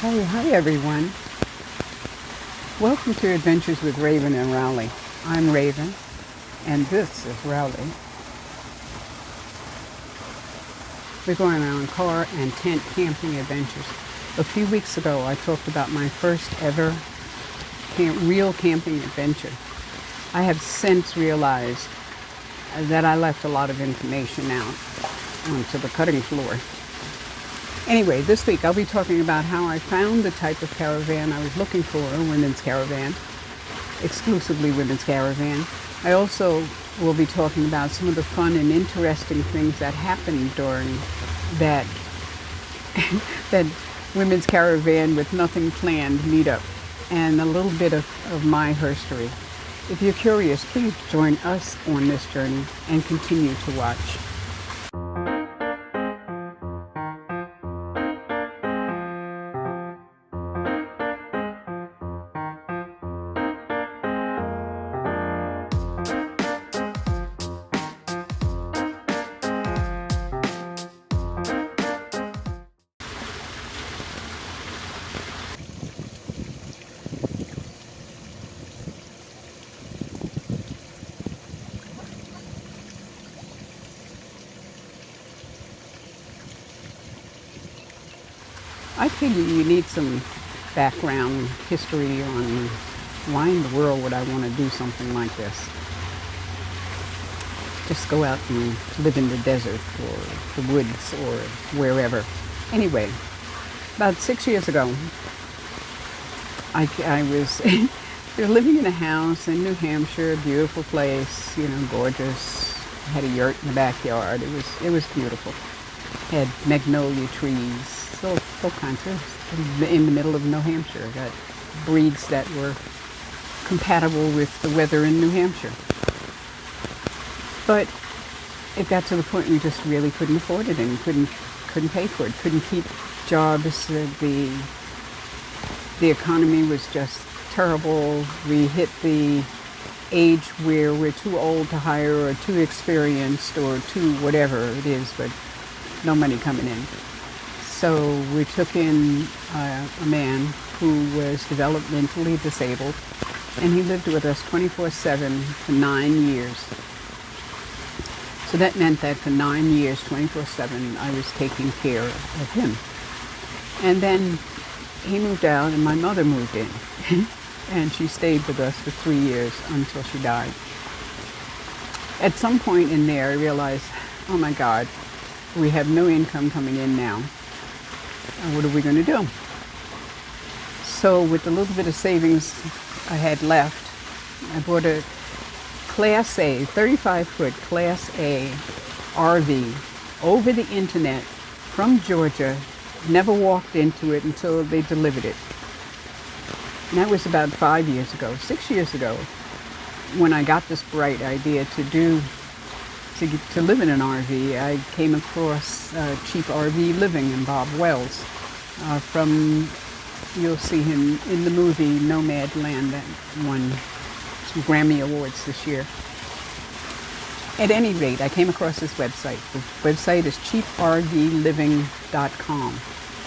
Hey, hi everyone. Welcome to Adventures with Raven and Rowley. I'm Raven, and this is Rowley. We're going on car and tent camping adventures. A few weeks ago, I talked about my first ever real camping adventure. I have since realized that I left a lot of information out onto the cutting floor. Anyway, this week I'll be talking about how I found the type of caravan I was looking for, a women's caravan, exclusively women's caravan. I also will be talking about some of the fun and interesting things that happened during that, that women's caravan with nothing planned meetup, and a little bit of my history. If you're curious, please join us on this journey and continue to watch. I figure you need some background history on why in the world would I want to do something like this. Just go out and live in the desert or the woods or wherever. Anyway, about 6 years ago, I was living in a house in New Hampshire, beautiful place, you know, gorgeous. Had a yurt in the backyard. It was beautiful. Had magnolia trees. All kinds of, in the middle of New Hampshire. Got breeds that were compatible with the weather in New Hampshire. But it got to the point we just really couldn't afford it and couldn't pay for it. Couldn't keep jobs. The economy was just terrible. We hit the age where we're too old to hire or too experienced or too whatever it is, but no money coming in. So we took in a man who was developmentally disabled, and he lived with us 24/7 for 9 years. So that meant that for 9 years, 24/7, I was taking care of him. And then he moved out, and my mother moved in, and she stayed with us for 3 years until she died. At some point in there, I realized, oh my God, we have no income coming in now. What are we going to do? So with the little bit of savings I had left, I bought a Class A, 35-foot Class A RV over the internet from Georgia. Never walked into it until they delivered it. And that was about 5 years ago, 6 years ago, when I got this bright idea to live in an RV. I came across Cheap RV Living in Bob Wells from, you'll see him in the movie Nomadland that won some Grammy Awards this year. At any rate, I came across this website. The website is cheaprvliving.com.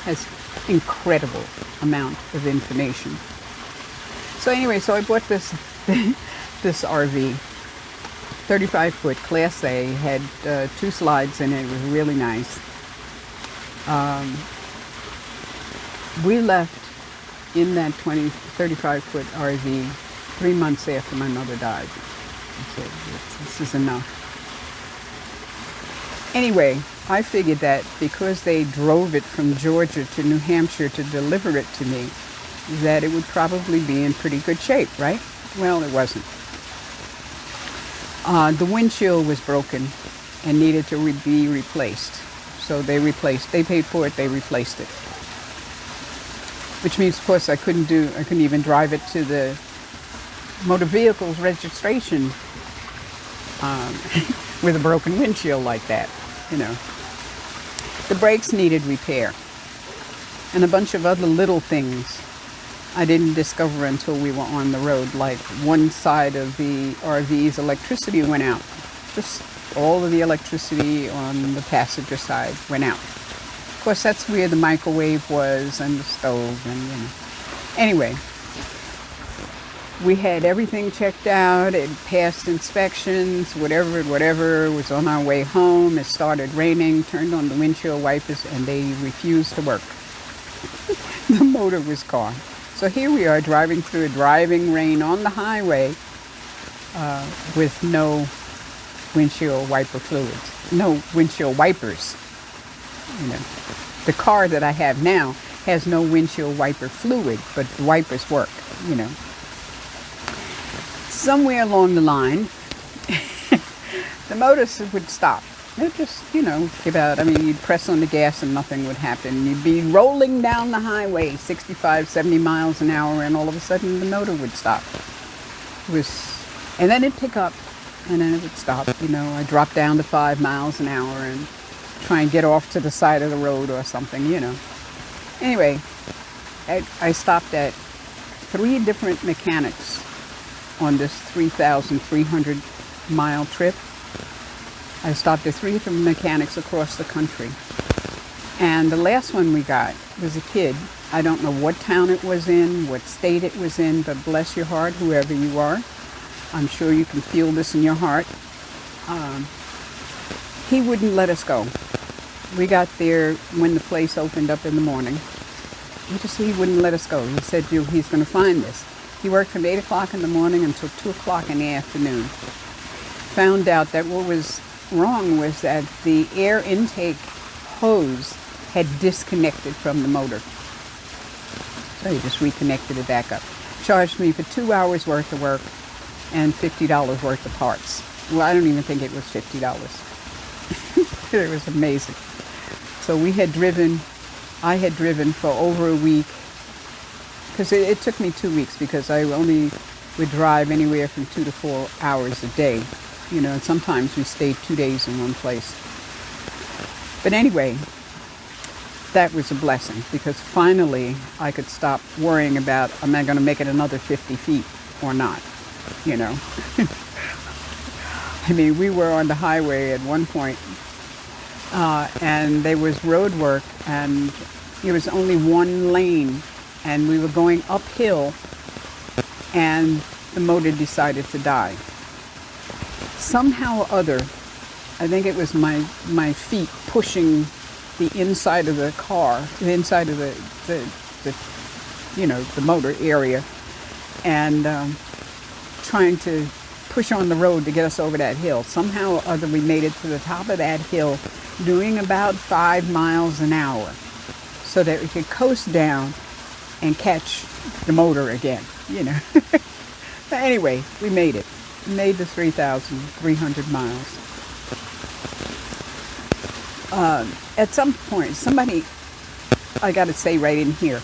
Has incredible amount of information. So anyway, so I bought this this RV. 35-foot Class A, had 2 slides in it. It was really nice. We left in that 35-foot RV 3 months after my mother died. I said, this is enough. Anyway, I figured that because they drove it from Georgia to New Hampshire to deliver it to me, that it would probably be in pretty good shape, right? Well, it wasn't. The windshield was broken and needed to be replaced. So they paid for it, they replaced it. Which means, of course, I couldn't even drive it to the motor vehicles registration with a broken windshield like that, you know. The brakes needed repair. And a bunch of other little things I didn't discover until we were on the road. Like one side of the RV's electricity went out. Just all of the electricity on the passenger side went out. course, that's where the microwave was and the stove and, you know. Anyway, we had everything checked out. It passed inspections, whatever. Was on our way home. It started raining, turned on the windshield wipers, and they refused to work. The motor was gone. So here we are driving through a driving rain on the highway with no windshield wiper fluids, no windshield wipers. You know, the car that I have now has no windshield wiper fluid, but the wipers work, you know. Somewhere along the line, the motors would stop. They'd just, you know, give out. I mean, you'd press on the gas and nothing would happen. You'd be rolling down the highway, 65, 70 miles an hour, and all of a sudden the motor would stop. And then it'd pick up, and then it would stop. You know, I'd drop down to 5 miles an hour and try and get off to the side of the road or something, you know. Anyway, I stopped at 3 different mechanics on this 3,300 mile trip. I stopped at 3 different mechanics across the country. And the last one we got was a kid. I don't know what town it was in, what state it was in, but bless your heart, whoever you are. I'm sure you can feel this in your heart. He wouldn't let us go. We got there when the place opened up in the morning. He wouldn't let us go. He said he's going to find this. He worked from 8 o'clock in the morning until 2 o'clock in the afternoon. Found out that what was wrong was that the air intake hose had disconnected from the motor. So he just reconnected it back up. Charged me for 2 hours worth of work and $50 worth of parts. Well, I don't even think it was $50. It was amazing. So I had driven for over a week, because it took me 2 weeks, because I only would drive anywhere from 2 to 4 hours a day. You know, and sometimes we stayed 2 days in one place. But anyway, that was a blessing, because finally I could stop worrying about, am I going to make it another 50 feet or not, you know. I mean, we were on the highway at one point, and there was road work, and there was only one lane, and we were going uphill, and the motor decided to die. Somehow or other, I think it was my feet pushing the inside of the car, the inside of the you know, the motor area, and trying to push on the road to get us over that hill. Somehow or other, we made it to the top of that hill doing about 5 miles an hour so that we could coast down and catch the motor again, you know. But anyway, we made it. We made the 3,300 miles. At some point, somebody, I got to say right in here,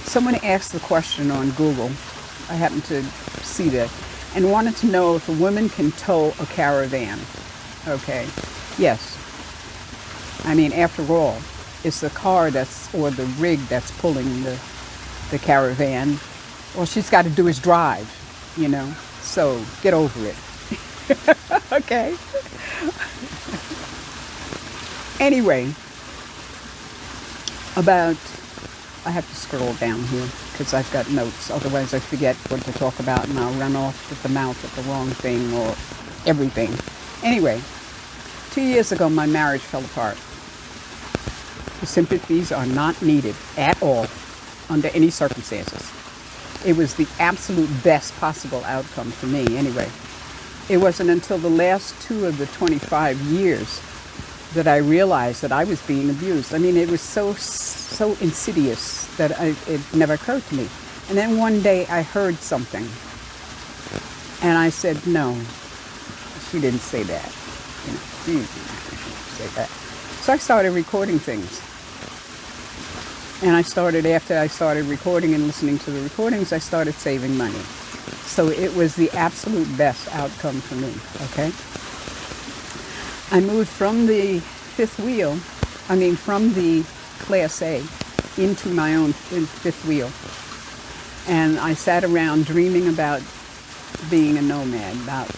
someone asked the question on Google, I happened to see that, and wanted to know if a woman can tow a caravan. Okay, yes. I mean, after all, it's the car or the rig that's pulling the caravan. All she's got to do is drive, you know. So get over it. Okay. Anyway, I have to scroll down here because I've got notes. Otherwise I forget what to talk about and I'll run off at the mouth at the wrong thing or everything. Anyway, 2 years ago my marriage fell apart. The sympathies are not needed at all under any circumstances. It was the absolute best possible outcome for me anyway. It wasn't until the last 2 of the 25 years that I realized that I was being abused. I mean, it was so insidious that it never occurred to me. And then one day I heard something and I said, no, she didn't say that. You know, she didn't say that. So I started recording things. And after I started recording and listening to the recordings, I started saving money. So it was the absolute best outcome for me, okay? I moved from the from the Class A into my own fifth wheel. And I sat around dreaming about being a nomad, about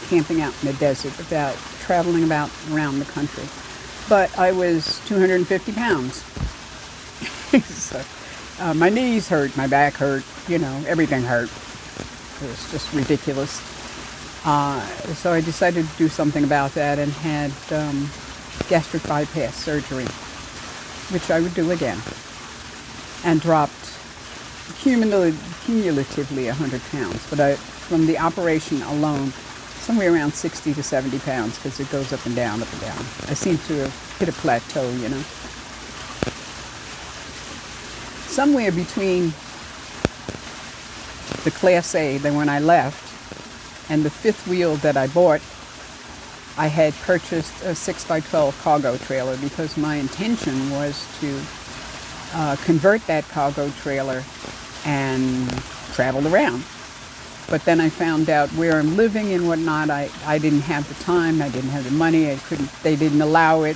camping out in the desert, about traveling about around the country. but I was 250 pounds. So, my knees hurt, my back hurt, everything hurt. It was just ridiculous. So I decided to do something about that and had gastric bypass surgery, which I would do again, and dropped cumulatively 100 pounds. But from the operation alone, somewhere around 60 to 70 pounds, because it goes up and down, up and down. I seem to have hit a plateau, Somewhere between the Class A, then when I left, and the fifth wheel that I bought, I had purchased a 6x12 cargo trailer because my intention was to convert that cargo trailer and travel around. But then I found out where I'm living and whatnot, I didn't have the time, I didn't have the money, they didn't allow it,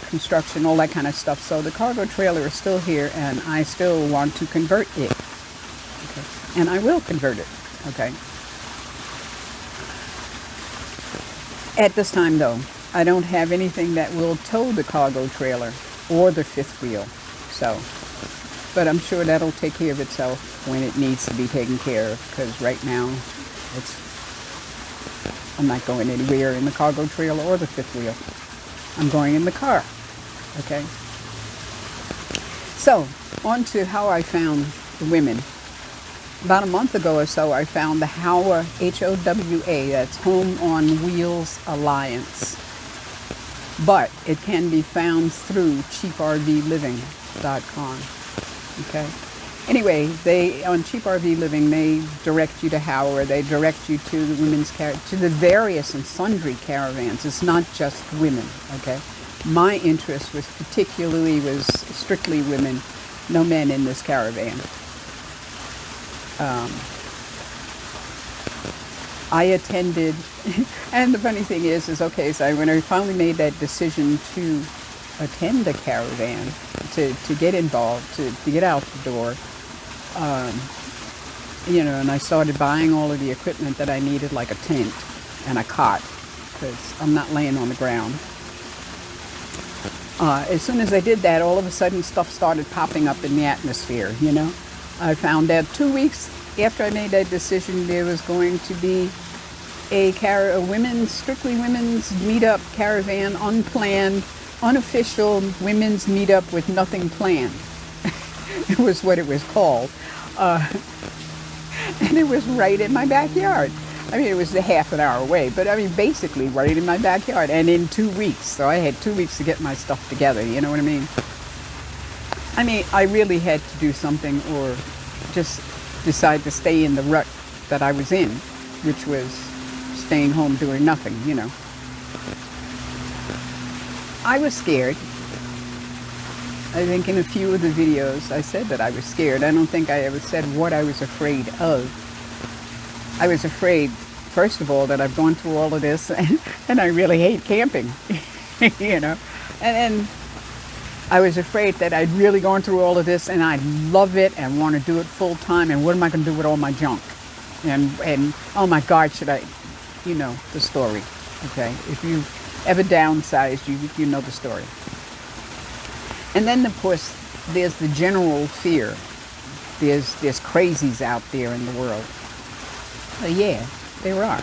construction, all that kind of stuff. So the cargo trailer is still here, and I still want to convert it. Okay. And I will convert it, okay? At this time, though, I don't have anything that will tow the cargo trailer or the fifth wheel. So, but I'm sure that'll take care of itself when it needs to be taken care of, because right now, I'm not going anywhere in the cargo trailer or the fifth wheel. I'm going in the car, okay? So, on to how I found the women. About a month ago or so, I found the HOWA, H-O-W-A, that's Home on Wheels Alliance. But it can be found through cheaprvliving.com, okay? Anyway, on Cheap RV Living, they direct you to HOWA, they direct you to the to the various and sundry caravans. It's not just women, okay? My interest was strictly women, no men in this caravan. I attended, and the funny thing is okay, so when I finally made that decision to attend a caravan, to get involved, to get out the door, and I started buying all of the equipment that I needed, like a tent and a cot, because I'm not laying on the ground. As soon as I did that, all of a sudden stuff started popping up in the atmosphere, I found out 2 weeks after I made that decision, there was going to be a strictly women's meetup caravan, unplanned, unofficial women's meetup with nothing planned. It was what it was called. And it was right in my backyard. I mean, it was a half an hour away, but I mean, basically right in my backyard, and in 2 weeks. So I had 2 weeks to get my stuff together, you know what I mean? I mean, I really had to do something, or just decide to stay in the rut that I was in, which was staying home doing nothing, I was scared. I think in a few of the videos I said that I was scared. I don't think I ever said what I was afraid of. I was afraid, first of all, that I've gone through all of this and I really hate camping, And then I was afraid that I'd really gone through all of this and I'd love it and want to do it full time, and what am I going to do with all my junk? And oh my God, should I, the story, okay? If you ever downsized, you know the story. And then, of course, there's the general fear. There's crazies out there in the world. Well, yeah, there are.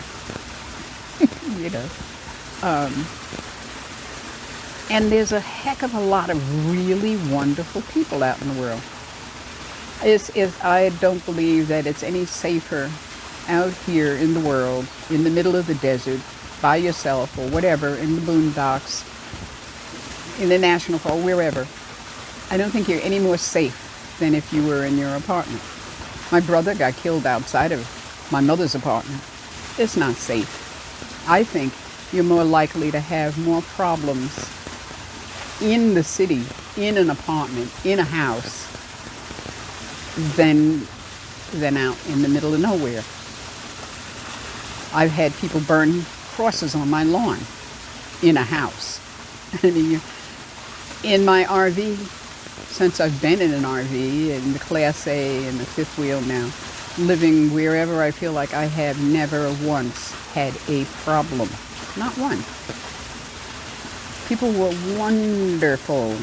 And there's a heck of a lot of really wonderful people out in the world. I don't believe that it's any safer out here in the world, in the middle of the desert, by yourself or whatever, in the boondocks, in the national park, wherever. I don't think you're any more safe than if you were in your apartment. My brother got killed outside of my mother's apartment. It's not safe. I think you're more likely to have more problems in the city, in an apartment, in a house, than out in the middle of nowhere. I've had people burn crosses on my lawn in a house. I mean, in my RV, since I've been in an RV, in the Class A and the fifth wheel now, living wherever I feel like I have never once had a problem. Not one. People were wonderful.